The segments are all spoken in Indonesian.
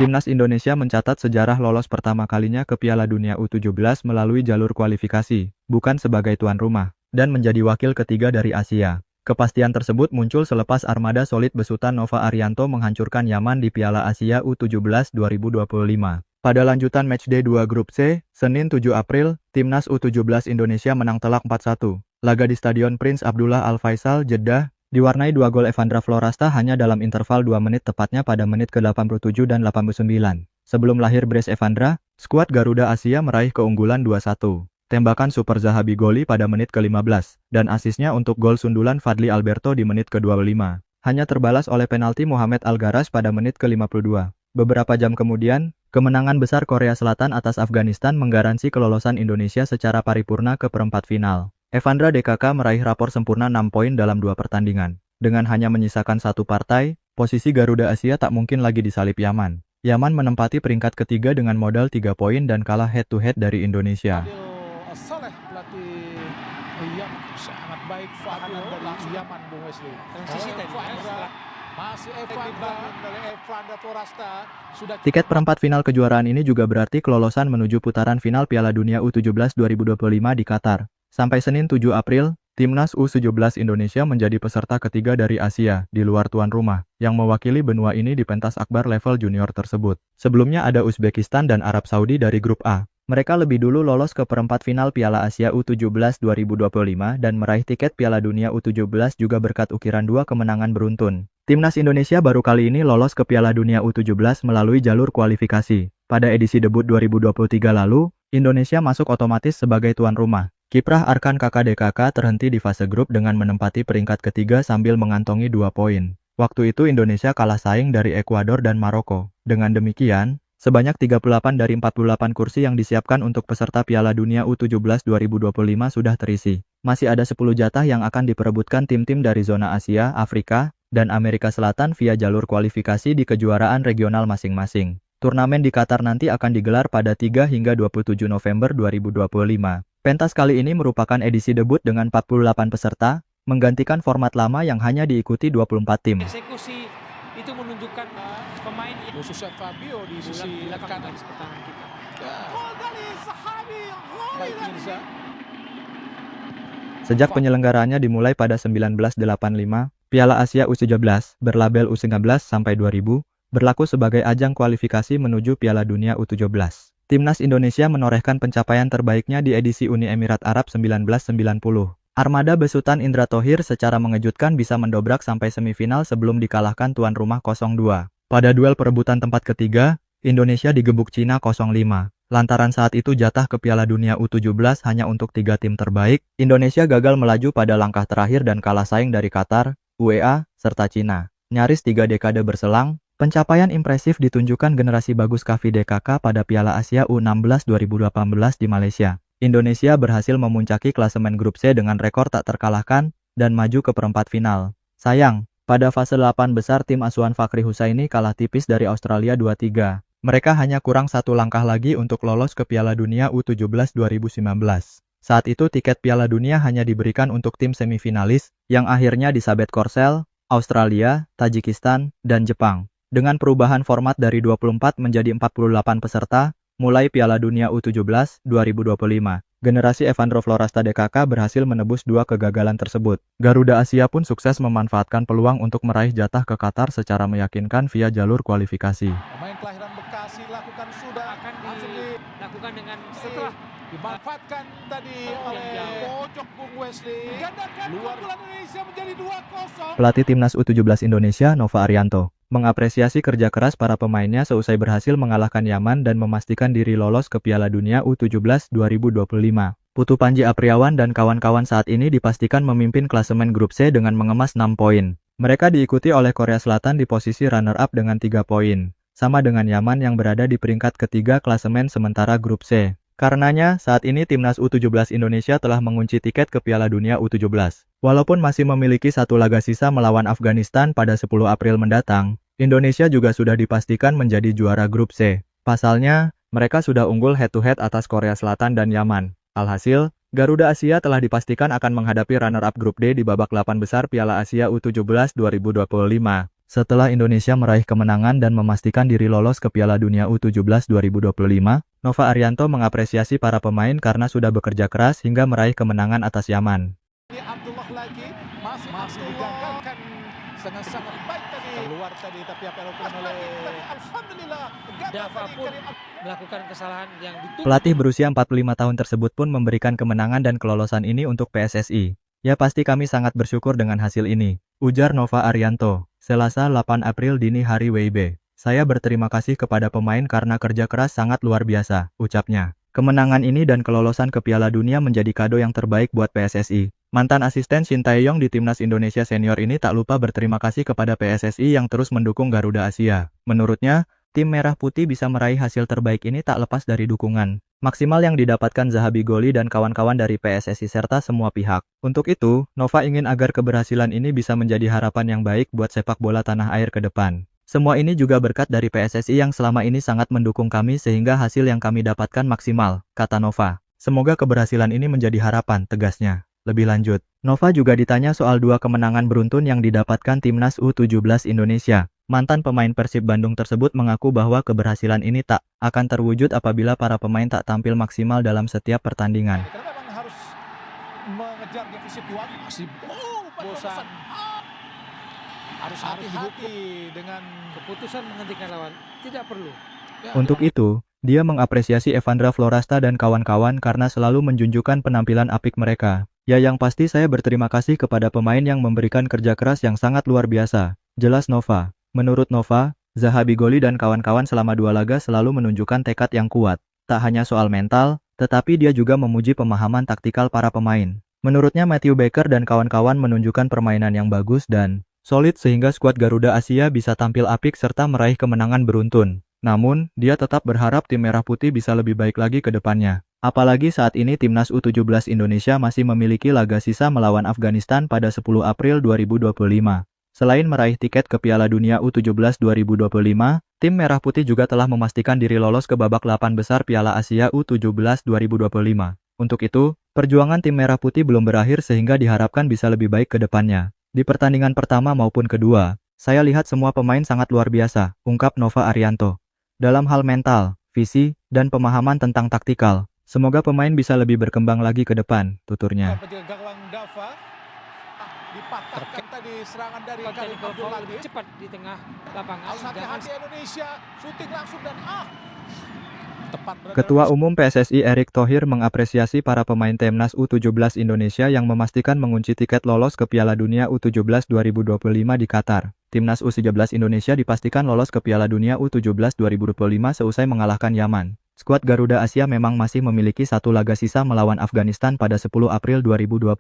Timnas Indonesia mencatat sejarah lolos pertama kalinya ke Piala Dunia U17 melalui jalur kualifikasi, bukan sebagai tuan rumah, dan menjadi wakil ketiga dari Asia. Kepastian tersebut muncul selepas armada solid besutan Nova Arianto menghancurkan Yaman di Piala Asia U17 2025. Pada lanjutan matchday 2 Grup C, Senin 7 April, Timnas U17 Indonesia menang telak 4-1. Laga di Stadion Prince Abdullah Al Faisal, Jeddah, diwarnai 2 gol Evandra Florasta hanya dalam interval 2 menit tepatnya pada menit ke-87 dan 89. Sebelum lahir brace Evandra, skuad Garuda Asia meraih keunggulan 2-1. Tembakan Super Zahabi Goli pada menit ke-15, dan asisnya untuk gol sundulan Fadli Alberto di menit ke-25. Hanya terbalas oleh penalti Mohamed Al-Garas pada menit ke-52. Beberapa jam kemudian, kemenangan besar Korea Selatan atas Afghanistan menggaransi kelolosan Indonesia secara paripurna ke perempat final. Evandra DKK meraih rapor sempurna 6 poin dalam 2 pertandingan. Dengan hanya menyisakan 1 partai, posisi Garuda Asia tak mungkin lagi disalip Yaman. Yaman menempati peringkat ketiga dengan modal 3 poin dan kalah head-to-head dari Indonesia. Soleh pelatih Yaman sangat baik Fadil dari Yaman Bung Wesley. Transisi tadi masih Evandra Florasta sudah. Tiket perempat final kejuaraan ini juga berarti kelolosan menuju putaran final Piala Dunia U17 2025 di Qatar. Sampai Senin 7 April, Timnas U17 Indonesia menjadi peserta ketiga dari Asia di luar tuan rumah yang mewakili benua ini di pentas akbar level junior tersebut. Sebelumnya ada Uzbekistan dan Arab Saudi dari grup A. Mereka lebih dulu lolos ke perempat final Piala Asia U17 2025 dan meraih tiket Piala Dunia U17 juga berkat ukiran 2 kemenangan beruntun. Timnas Indonesia baru kali ini lolos ke Piala Dunia U17 melalui jalur kualifikasi. Pada edisi debut 2023 lalu, Indonesia masuk otomatis sebagai tuan rumah. Kiprah Arkan KKDKK terhenti di fase grup dengan menempati peringkat ketiga sambil mengantongi 2 poin. Waktu itu Indonesia kalah saing dari Ekuador dan Maroko. Dengan demikian, sebanyak 38 dari 48 kursi yang disiapkan untuk peserta Piala Dunia U17 2025 sudah terisi. Masih ada 10 jatah yang akan diperebutkan tim-tim dari zona Asia, Afrika, dan Amerika Selatan via jalur kualifikasi di kejuaraan regional masing-masing. Turnamen di Qatar nanti akan digelar pada 3 hingga 27 November 2025. Pentas kali ini merupakan edisi debut dengan 48 peserta, menggantikan format lama yang hanya diikuti 24 tim. Eksekusi itu menunjukkan pemain khususnya Fabio di sisi kanan pertahanan kita. Gol dari Sahabi, baik Mirza. Sejak penyelenggaraannya dimulai pada 1985, Piala Asia U17 berlabel U19 sampai 2000 berlaku sebagai ajang kualifikasi menuju Piala Dunia U17. Timnas Indonesia menorehkan pencapaian terbaiknya di edisi Uni Emirat Arab 1990. Armada besutan Indra Thohir secara mengejutkan bisa mendobrak sampai semifinal sebelum dikalahkan tuan rumah 0-2. Pada duel perebutan tempat ketiga, Indonesia digebuk Cina 0-5. Lantaran saat itu jatah ke Piala Dunia U17 hanya untuk 3 tim terbaik, Indonesia gagal melaju pada langkah terakhir dan kalah saing dari Qatar, UEA, serta Cina. Nyaris 3 dekade berselang, pencapaian impresif ditunjukkan generasi bagus Kavi DKK pada Piala Asia U16 2018 di Malaysia. Indonesia berhasil memuncaki klasemen grup C dengan rekor tak terkalahkan dan maju ke perempat final. Sayang, pada fase 8 besar tim asuhan Fakhri Husaini kalah tipis dari Australia 2-3. Mereka hanya kurang 1 langkah lagi untuk lolos ke Piala Dunia U17 2019. Saat itu tiket Piala Dunia hanya diberikan untuk tim semifinalis yang akhirnya disabet Korsel, Australia, Tajikistan, dan Jepang. Dengan perubahan format dari 24 menjadi 48 peserta, mulai Piala Dunia U17 2025, generasi Evandra Florasta DKK berhasil menebus 2 kegagalan tersebut. Garuda Asia pun sukses memanfaatkan peluang untuk meraih jatah ke Qatar secara meyakinkan via jalur kualifikasi. Pemain kelahiran Bekasi lakukan sudah akan dilakukan dengan setelah dimanfaatkan tadi oleh pojok Bung Wesley. Gandakan keunggulan Indonesia menjadi 2-0. Pelatih Timnas U17 Indonesia Nova Arianto mengapresiasi kerja keras para pemainnya seusai berhasil mengalahkan Yaman dan memastikan diri lolos ke Piala Dunia U17 2025. Putu Panji Apriawan dan kawan-kawan saat ini dipastikan memimpin klasemen grup C dengan mengemas 6 poin. Mereka diikuti oleh Korea Selatan di posisi runner-up dengan 3 poin, sama dengan Yaman yang berada di peringkat ketiga klasemen sementara grup C. Karenanya, saat ini Timnas U17 Indonesia telah mengunci tiket ke Piala Dunia U17. Walaupun masih memiliki 1 laga sisa melawan Afghanistan pada 10 April mendatang, Indonesia juga sudah dipastikan menjadi juara grup C. Pasalnya, mereka sudah unggul head-to-head atas Korea Selatan dan Yaman. Alhasil, Garuda Asia telah dipastikan akan menghadapi runner-up grup D di babak 8 besar Piala Asia U17 2025. Setelah Indonesia meraih kemenangan dan memastikan diri lolos ke Piala Dunia U17 2025, Nova Arianto mengapresiasi para pemain karena sudah bekerja keras hingga meraih kemenangan atas Yaman. Ini Abdullah lagi masih digagalkan dengan sangat baik tadi. Keluar tadi tapi apa yang dilakukan oleh alhamdulillah Dava pun melakukan kesalahan yang dituntut. Pelatih berusia 45 tahun tersebut pun memberikan kemenangan dan kelolosan ini untuk PSSI. Ya pasti kami sangat bersyukur dengan hasil ini, ujar Nova Arianto. Selasa 8 April dini hari WIB. Saya berterima kasih kepada pemain karena kerja keras sangat luar biasa, ucapnya. Kemenangan ini dan kelolosan ke Piala Dunia menjadi kado yang terbaik buat PSSI. Mantan asisten Shin Tae-yong di Timnas Indonesia Senior ini tak lupa berterima kasih kepada PSSI yang terus mendukung Garuda Asia. Menurutnya, tim Merah Putih bisa meraih hasil terbaik ini tak lepas dari dukungan maksimal yang didapatkan Zahabi Goli dan kawan-kawan dari PSSI serta semua pihak. Untuk itu, Nova ingin agar keberhasilan ini bisa menjadi harapan yang baik buat sepak bola tanah air ke depan. Semua ini juga berkat dari PSSI yang selama ini sangat mendukung kami sehingga hasil yang kami dapatkan maksimal, kata Nova. Semoga keberhasilan ini menjadi harapan, tegasnya. Lebih lanjut, Nova juga ditanya soal 2 kemenangan beruntun yang didapatkan Timnas U17 Indonesia. Mantan pemain Persib Bandung tersebut mengaku bahwa keberhasilan ini tak akan terwujud apabila para pemain tak tampil maksimal dalam setiap pertandingan. karena memang harus mengejar defisit waktu masih bosan. Harus hati-hati dengan Keputusan menghentikan lawan tidak perlu. Untuk itu, dia mengapresiasi Evandra Florasta dan kawan-kawan karena selalu menunjukkan penampilan apik mereka. Ya yang pasti saya berterima kasih kepada pemain yang memberikan kerja keras yang sangat luar biasa, jelas Nova. Menurut Nova, Zahabi Goli dan kawan-kawan selama 2 laga selalu menunjukkan tekad yang kuat. Tak hanya soal mental, tetapi dia juga memuji pemahaman taktikal para pemain. Menurutnya Matthew Baker dan kawan-kawan menunjukkan permainan yang bagus dan solid sehingga skuad Garuda Asia bisa tampil apik serta meraih kemenangan beruntun. Namun, dia tetap berharap tim Merah Putih bisa lebih baik lagi ke depannya. Apalagi saat ini Timnas U17 Indonesia masih memiliki laga sisa melawan Afghanistan pada 10 April 2025. Selain meraih tiket ke Piala Dunia U17 2025, tim Merah Putih juga telah memastikan diri lolos ke babak 8 besar Piala Asia U17 2025. Untuk itu, perjuangan tim Merah Putih belum berakhir sehingga diharapkan bisa lebih baik ke depannya. Di pertandingan pertama maupun kedua, saya lihat semua pemain sangat luar biasa, ungkap Nova Arianto. Dalam hal mental, visi, dan pemahaman tentang taktikal, semoga pemain bisa lebih berkembang lagi ke depan, tuturnya. penjaga gawang Dava dipatahkan tadi serangan dari Karim Technical Abdul foul lagi. lebih cepat di tengah lapangan. Harus hati-hati Indonesia, syuting langsung dan tepat berada Ketua Umum PSSI Erick Thohir mengapresiasi para pemain Timnas U17 Indonesia yang memastikan mengunci tiket lolos ke Piala Dunia U17 2025 di Qatar. Timnas U17 Indonesia dipastikan lolos ke Piala Dunia U17 2025 seusai mengalahkan Yaman. Skuad Garuda Asia memang masih memiliki 1 laga sisa melawan Afghanistan pada 10 April 2025.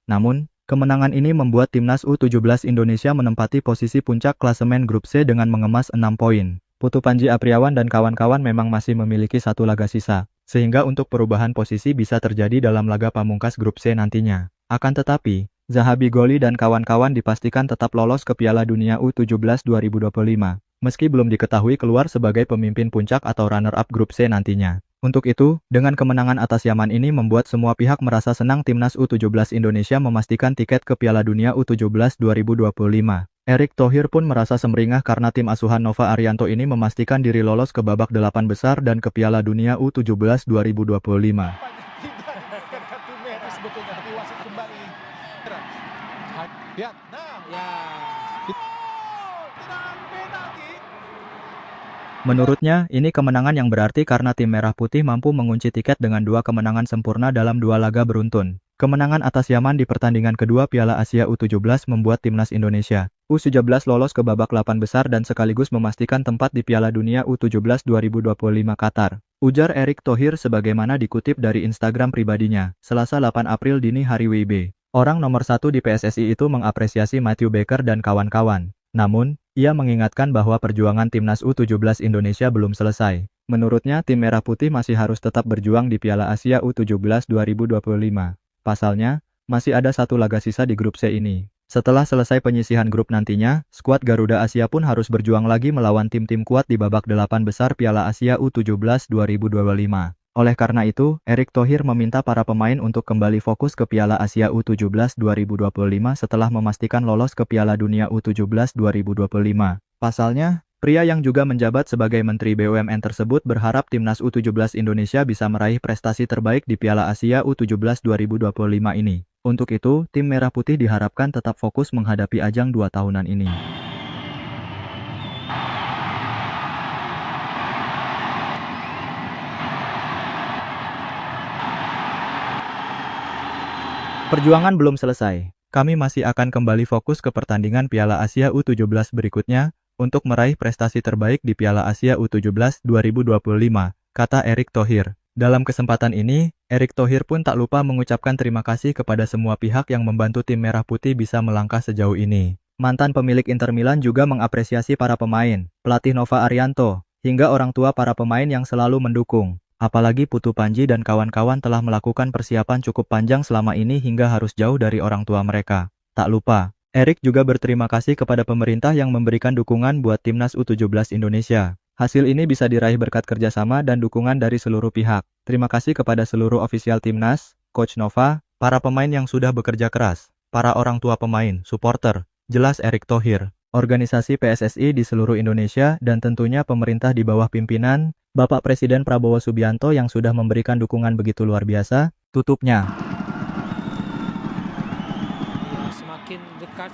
Namun, kemenangan ini membuat Timnas U17 Indonesia menempati posisi puncak klasemen grup C dengan mengemas 6 poin. Putu Panji Apriawan dan kawan-kawan memang masih memiliki 1 laga sisa, sehingga untuk perubahan posisi bisa terjadi dalam laga pamungkas grup C nantinya. Akan tetapi, Zahabi Goli dan kawan-kawan dipastikan tetap lolos ke Piala Dunia U17 2025, meski belum diketahui keluar sebagai pemimpin puncak atau runner-up grup C nantinya. Untuk itu, dengan kemenangan atas Yaman ini membuat semua pihak merasa senang Timnas U17 Indonesia memastikan tiket ke Piala Dunia U17 2025. Erick Thohir pun merasa semeringah karena tim asuhan Nova Arianto ini memastikan diri lolos ke babak 8 besar dan ke Piala Dunia U17 2025. tidak diberikan kartu merah sebetulnya tapi wasit kembali. Lihat, Ya, tenang penalti. Menurutnya, ini kemenangan yang berarti karena tim Merah Putih mampu mengunci tiket dengan 2 kemenangan sempurna dalam 2 laga beruntun. Kemenangan atas Yaman di pertandingan kedua Piala Asia U17 membuat Timnas Indonesia U17 lolos ke babak 8 besar dan sekaligus memastikan tempat di Piala Dunia U17 2025 Qatar. Ujar Erick Thohir sebagaimana dikutip dari Instagram pribadinya, Selasa 8 April dini hari WIB. Orang nomor 1 di PSSI itu mengapresiasi Matthew Baker dan kawan-kawan. Namun, ia mengingatkan bahwa perjuangan Timnas U17 Indonesia belum selesai. Menurutnya, tim Merah Putih masih harus tetap berjuang di Piala Asia U17 2025. Pasalnya, masih ada 1 laga sisa di grup C ini. Setelah selesai penyisihan grup nantinya, skuad Garuda Asia pun harus berjuang lagi melawan tim-tim kuat di babak 8 besar Piala Asia U17 2025. Oleh karena itu, Erick Thohir meminta para pemain untuk kembali fokus ke Piala Asia U17 2025 setelah memastikan lolos ke Piala Dunia U17 2025. Pasalnya, pria yang juga menjabat sebagai Menteri BUMN tersebut berharap timnas U17 Indonesia bisa meraih prestasi terbaik di Piala Asia U17 2025 ini. Untuk itu, tim Merah Putih diharapkan tetap fokus menghadapi ajang 2 tahunan ini. Perjuangan belum selesai. Kami masih akan kembali fokus ke pertandingan Piala Asia U17 berikutnya untuk meraih prestasi terbaik di Piala Asia U17 2025, kata Erick Thohir. Dalam kesempatan ini, Erick Thohir pun tak lupa mengucapkan terima kasih kepada semua pihak yang membantu tim Merah Putih bisa melangkah sejauh ini. Mantan pemilik Inter Milan juga mengapresiasi para pemain, pelatih Nova Arianto, hingga orang tua para pemain yang selalu mendukung. Apalagi Putu Panji dan kawan-kawan telah melakukan persiapan cukup panjang selama ini hingga harus jauh dari orang tua mereka. Tak lupa, Erick juga berterima kasih kepada pemerintah yang memberikan dukungan buat timnas U17 Indonesia. Hasil ini bisa diraih berkat kerjasama dan dukungan dari seluruh pihak. Terima kasih kepada seluruh ofisial timnas, Coach Nova, para pemain yang sudah bekerja keras, para orang tua pemain, supporter, jelas Erick Thohir, organisasi PSSI di seluruh Indonesia dan tentunya pemerintah di bawah pimpinan Bapak Presiden Prabowo Subianto yang sudah memberikan dukungan begitu luar biasa, tutupnya. Ya, semakin dekat